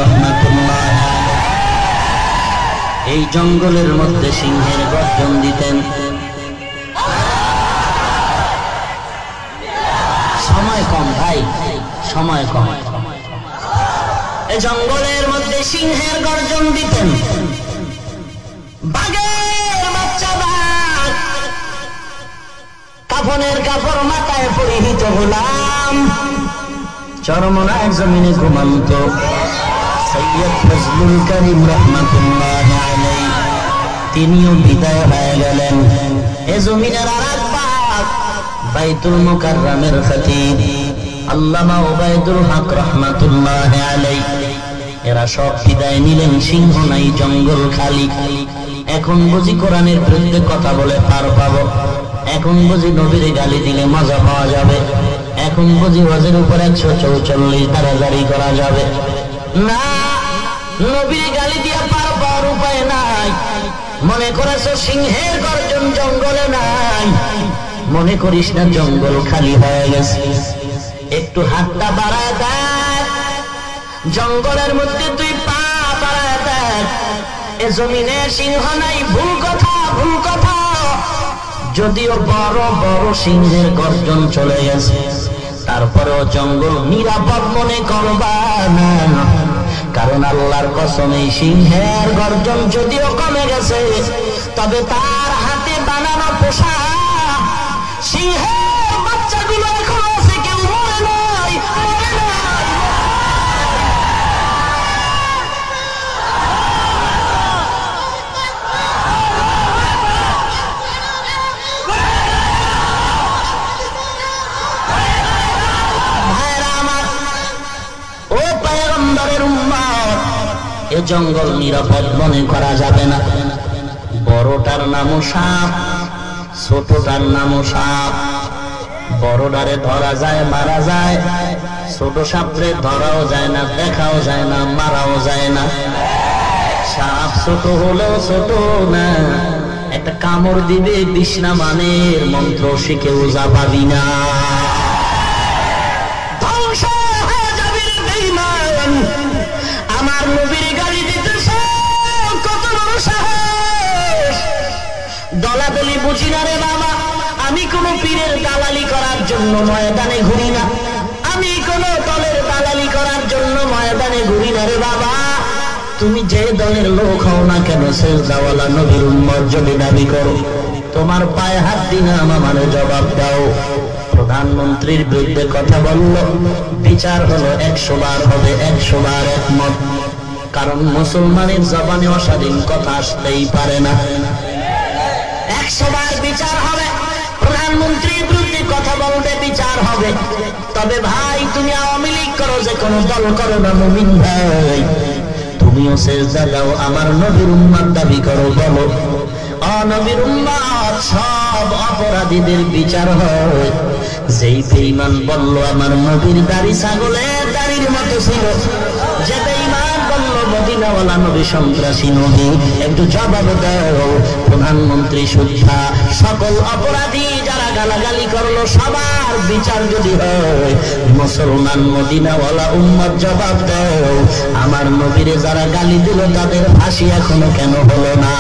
রাহমাতুল্লাহ এই জঙ্গলের মধ্যে সিংহের গর্জন দিতেন। সময় কম ভাই, সময় কম। এই জঙ্গলের মধ্যে সিংহের গর্জন দিতেন। বাঘের বাচ্চা বাঘ, কাফনের কাপড় মাথায় পরিহিত গোলাম, চরমনায় জমিনে ঘুমন্ত সৈয়দ ফজলুল করিম রাহমাতুল্লাহ আলাইহি তিনিও বিদায় হয়ে গেলেন। এ জমিনের আরেক বাঘ বাইতুল মুকাররমের খতীব আল্লামা ওবায়দুল হক রাহমাতুল্লাহ আলাইহি এরা সব বিদায় নিলেন। সিংহ নাই, জঙ্গল খালি। এখন বুঝি কোরআনের বিরুদ্ধে কথা বলে পার পাবো, এখন বুঝি নবীর গালি দিলে মজা পাওয়া যাবে, এখন বুঝি ওয়াজের উপর 144 ধারা জারি করা যাবে। না, নবীর গালি দিয়ে পার পাওয়ার উপায় নাই। মনে করেছো সিংহের গর্জন জঙ্গলে নাই, মনে করিস না জঙ্গল খালি হয়ে গেছে। একটু হাতটা বাড়ায় দেখ, জঙ্গলের মধ্যে তুই পা বাড়ায় দেখ। এ জমিনে সিংহ নাই, ভুল কথা, ভুল কথা। যদিও বড় বড় সিংহের গর্জন চলে গেছে, তারপরেও জঙ্গল নিরাপদ মনে করবা না, কারণ আল্লাহর কসম এই সিংহের গর্জন যদিও কমে গেছে, তবে তার হাতে বানানো পোশাক সিংহের বাচ্চাগুলো এখন আছে, কেউ মরে নাই, মরে নাই। এ জঙ্গল নিরাপদ মনে করা যাবে না। বড়টার নামও সাপ, ছোটটার নামও সাপ। বড়টারে ধরা যায়, মারা যায়, ছোট সাপরে ধরাও যায় না, দেখাও যায় না, মারাও যায় না। সাপ ছোট হলেও ছোট না, একটা কামড় দিবে, বিষ্ণা মানের মন্ত্র শিখেও যা পাবি না। আমার নবীর গালি দিতেছে, কত বড় সাহস! দলাদলি বুঝি না রে বাবা, আমি কোন পীরের দালালি করার জন্য ময়দানে ঘুরি না, আমি কোন দলের দালালি করার জন্য ময়দানে ঘুরি না রে বাবা। তুমি যে দলের লোক হও না কেন, সেজদাওয়ালা নবীর উম্মত যদি দাবি করো, তোমার পায়ে হাত দিনা আমার জবাব দাও। প্রধানমন্ত্রীর বিরুদ্ধে কথা বলল, বিচার হলো 100 বার হবে, 100 বার একমত, কারণ মুসলমানের জবানে অস্বাধীন কথা আসতেই পারে না। 100 বার বিচার হবে, প্রধানমন্ত্রীর বিরুদ্ধে কথা বলবে, বিচার হবে। তবে ভাই, তুমি আওয়ামী লীগ করো, যে কোনো দল করো না, মুমিন ভাই, তুমিও সেজদা দাও, আমার নবীর উম্মত দাবি করো, বলো নবীর উম্মত সব অপরাধীদের বিচার হয়। যেই বেঈমান বলল আমার নবীর দাড়ি ছাগলের দাড়ির মতো ছিল, যে বেঈমান বলল মদিনাওয়ালা নবী সন্ত্রাসী নবী, একটু জবাব দাও। প্রধানমন্ত্রী সুদ্ধা সকল অপরাধী যারা গালাগালি করলো সবার বিচার যদি হয়, মুসলমান মদিনাওয়ালা উম্মত জবাব দাও, আমার নবীরে যারা গালি দিল তাদের ফাঁসি এখনো কেন হলো না?